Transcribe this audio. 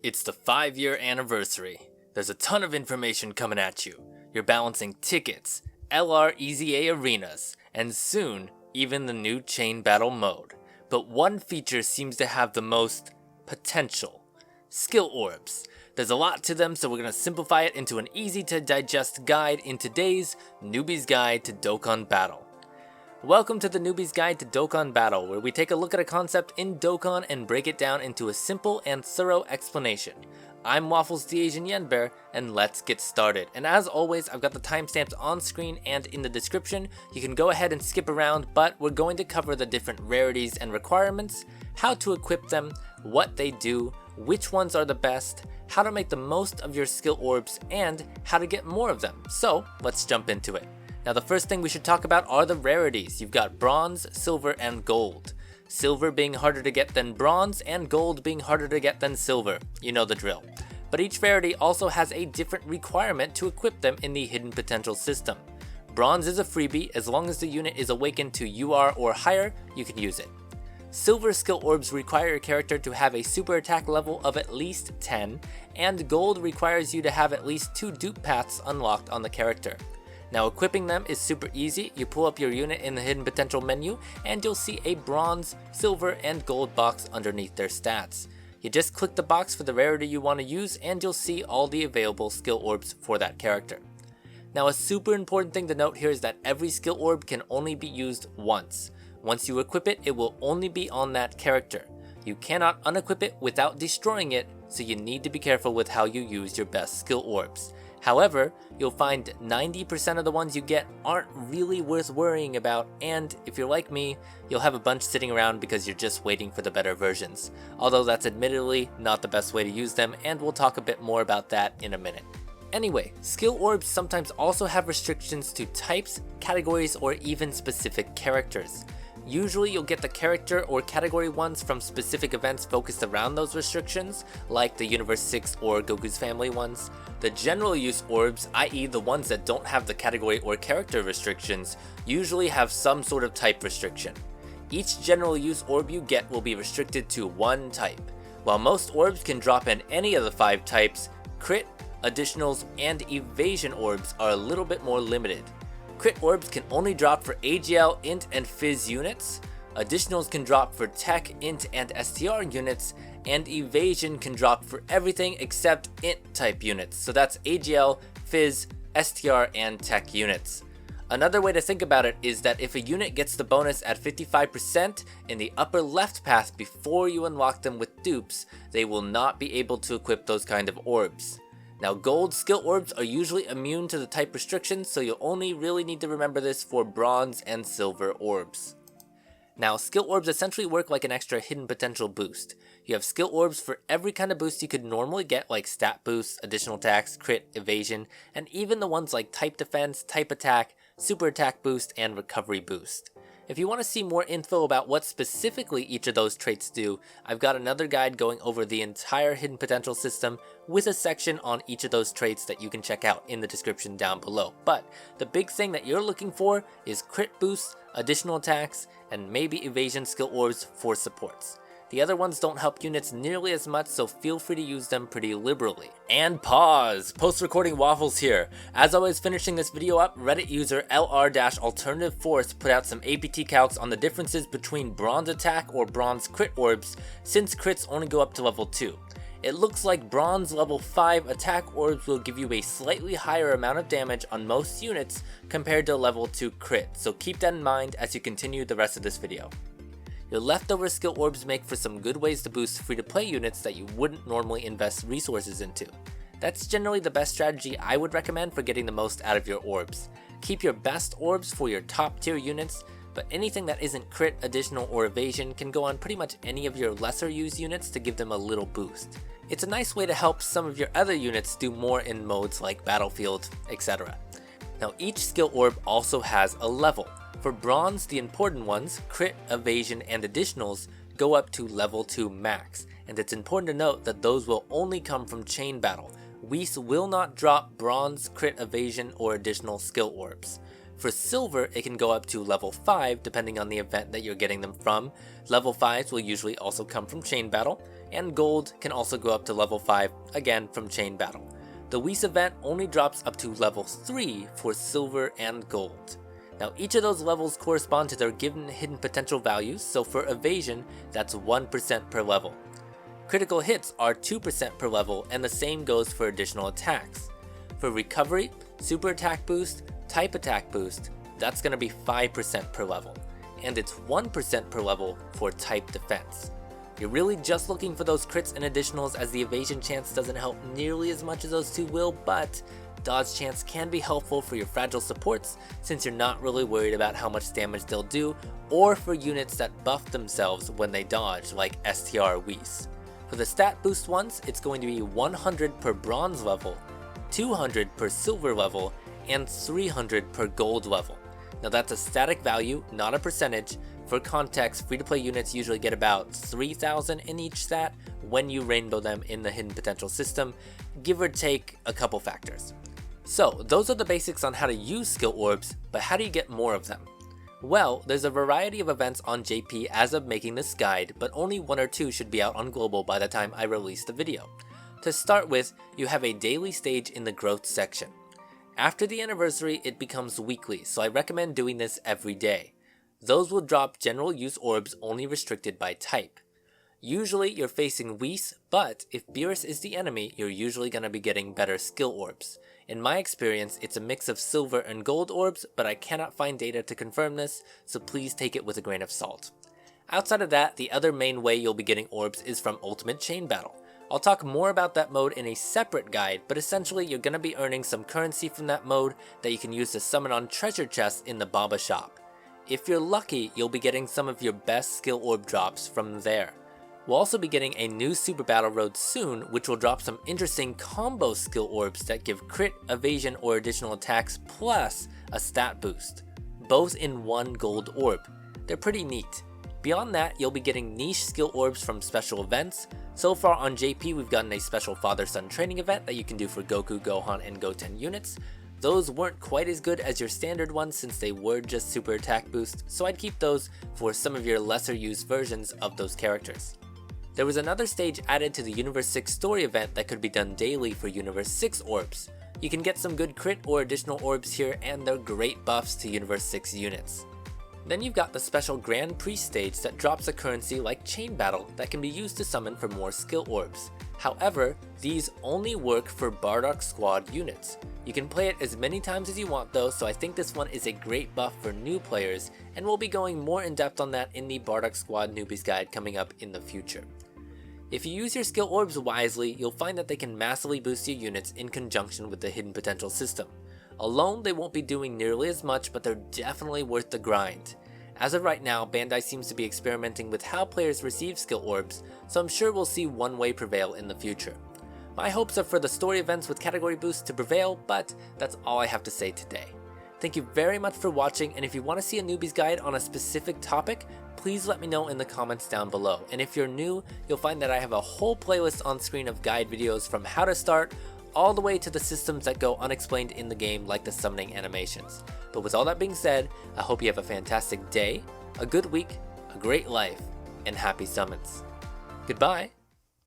It's the 5-year anniversary. There's a ton of information coming at you. You're balancing tickets, LR EZA arenas, and soon, even the new chain battle mode. But one feature seems to have the most potential. Skill Orbs. There's a lot to them, so we're going to simplify it into an easy to digest guide in today's Newbie's Guide to Dokkan Battle. Welcome to the Newbie's Guide to Dokkan Battle, where we take a look at a concept in Dokkan and break it down into a simple and thorough explanation. I'm Waffles the Asian Yenbear, and let's get started. And as always, I've got the timestamps on screen and in the description. You can go ahead and skip around, but we're going to cover the different rarities and requirements, how to equip them, what they do, which ones are the best, how to make the most of your skill orbs, and how to get more of them. So let's jump into it. Now the first thing we should talk about are the rarities. You've got bronze, silver, and gold. Silver being harder to get than bronze, and gold being harder to get than silver. You know the drill. But each rarity also has a different requirement to equip them in the hidden potential system. Bronze is a freebie. As long as the unit is awakened to UR or higher, you can use it. Silver skill orbs require your character to have a super attack level of at least 10, and gold requires you to have at least 2 dupe paths unlocked on the character. Now equipping them is super easy. You pull up your unit in the hidden potential menu and you'll see a bronze, silver, and gold box underneath their stats. You just click the box for the rarity you want to use and you'll see all the available skill orbs for that character. Now a super important thing to note here is that every skill orb can only be used once. Once you equip it, it will only be on that character. You cannot unequip it without destroying it, so you need to be careful with how you use your best skill orbs. However, you'll find 90% of the ones you get aren't really worth worrying about, and if you're like me, you'll have a bunch sitting around because you're just waiting for the better versions. Although that's admittedly not the best way to use them, and we'll talk a bit more about that in a minute. Anyway, skill orbs sometimes also have restrictions to types, categories, or even specific characters. Usually you'll get the character or category ones from specific events focused around those restrictions, like the Universe 6 or Goku's Family ones. The general use orbs, i.e. the ones that don't have the category or character restrictions, usually have some sort of type restriction. Each general use orb you get will be restricted to one type. While most orbs can drop in any of the 5 types, crit, additionals, and evasion orbs are a little bit more limited. Crit orbs can only drop for AGL, Int, and Fizz units, additionals can drop for Tech, Int, and STR units, and evasion can drop for everything except Int type units, so that's AGL, Fizz, STR, and Tech units. Another way to think about it is that if a unit gets the bonus at 55% in the upper left path before you unlock them with dupes, they will not be able to equip those kind of orbs. Now gold skill orbs are usually immune to the type restrictions, so you'll only really need to remember this for bronze and silver orbs. Now skill orbs essentially work like an extra hidden potential boost. You have skill orbs for every kind of boost you could normally get, like stat boosts, additional attacks, crit, evasion, and even the ones like type defense, type attack, super attack boost, and recovery boost. If you want to see more info about what specifically each of those traits do, I've got another guide going over the entire hidden potential system with a section on each of those traits that you can check out in the description down below. But the big thing that you're looking for is crit boosts, additional attacks, and maybe evasion skill orbs for supports. The other ones don't help units nearly as much, so feel free to use them pretty liberally. And pause! Post-recording Waffles here. As I was finishing this video up, Reddit user LR-Alternative Force put out some APT calcs on the differences between bronze attack or bronze crit orbs, since crits only go up to level 2. It looks like bronze level 5 attack orbs will give you a slightly higher amount of damage on most units compared to level 2 crit, so keep that in mind as you continue the rest of this video. Your leftover skill orbs make for some good ways to boost free-to-play units that you wouldn't normally invest resources into. That's generally the best strategy I would recommend for getting the most out of your orbs. Keep your best orbs for your top tier units, but anything that isn't crit, additional, or evasion can go on pretty much any of your lesser used units to give them a little boost. It's a nice way to help some of your other units do more in modes like Battlefield, etc. Now each skill orb also has a level. For bronze, the important ones, crit, evasion, and additionals, go up to level 2 max, and it's important to note that those will only come from chain battle. Whis will not drop bronze, crit, evasion, or additional skill orbs. For silver, it can go up to level 5 depending on the event that you're getting them from. Level 5s will usually also come from chain battle, and gold can also go up to level 5, again from Chain Battle. The Whis event only drops up to level 3 for silver and gold. Now each of those levels correspond to their given hidden potential values, so for evasion that's 1% per level. Critical hits are 2% per level, and the same goes for additional attacks. For recovery, super attack boost, type attack boost, that's going to be 5% per level, and it's 1% per level for type defense. You're really just looking for those crits and additionals, as the evasion chance doesn't help nearly as much as those two will, but dodge chance can be helpful for your fragile supports since you're not really worried about how much damage they'll do, or for units that buff themselves when they dodge like STR Whis. For the stat boost ones, it's going to be 100 per bronze level, 200 per silver level, and 300 per gold level. Now that's a static value, not a percentage. For context, free-to-play units usually get about 3,000 in each stat when you rainbow them in the hidden potential system, give or take a couple factors. So those are the basics on how to use skill orbs, but how do you get more of them? Well, there's a variety of events on JP as of making this guide, but only 1 or 2 should be out on global by the time I release the video. To start with, you have a daily stage in the growth section. After the anniversary, it becomes weekly, so I recommend doing this every day. Those will drop general use orbs only restricted by type. Usually you're facing Whis, but if Beerus is the enemy, you're usually going to be getting better skill orbs. In my experience, it's a mix of silver and gold orbs, but I cannot find data to confirm this, so please take it with a grain of salt. Outside of that, the other main way you'll be getting orbs is from Ultimate Chain Battle. I'll talk more about that mode in a separate guide, but essentially you're going to be earning some currency from that mode that you can use to summon on treasure chests in the Baba shop. If you're lucky, you'll be getting some of your best skill orb drops from there. We'll also be getting a new Super Battle Road soon, which will drop some interesting combo skill orbs that give crit, evasion, or additional attacks plus a stat boost, both in one gold orb. They're pretty neat. Beyond that, you'll be getting niche skill orbs from special events. So far on JP, we've gotten a special father-son training event that you can do for Goku, Gohan, and Goten units. Those weren't quite as good as your standard ones since they were just super attack boost, so I'd keep those for some of your lesser used versions of those characters. There was another stage added to the Universe 6 story event that could be done daily for Universe 6 orbs. You can get some good crit or additional orbs here, and they're great buffs to Universe 6 units. Then you've got the special Grand Prix stage that drops a currency like Chain Battle that can be used to summon for more skill orbs. However, these only work for Bardock Squad units. You can play it as many times as you want though, so I think this one is a great buff for new players, and we'll be going more in depth on that in the Bardock Squad Newbies Guide coming up in the future. If you use your skill orbs wisely, you'll find that they can massively boost your units in conjunction with the hidden potential system. Alone, they won't be doing nearly as much, but they're definitely worth the grind. As of right now, Bandai seems to be experimenting with how players receive skill orbs, so I'm sure we'll see one way prevail in the future. My hopes are for the story events with category boosts to prevail, but that's all I have to say today. Thank you very much for watching, and if you want to see a newbie's guide on a specific topic, please let me know in the comments down below. And if you're new, you'll find that I have a whole playlist on screen of guide videos from how to start all the way to the systems that go unexplained in the game, like the summoning animations. But with all that being said, I hope you have a fantastic day, a good week, a great life, and happy summons. Goodbye!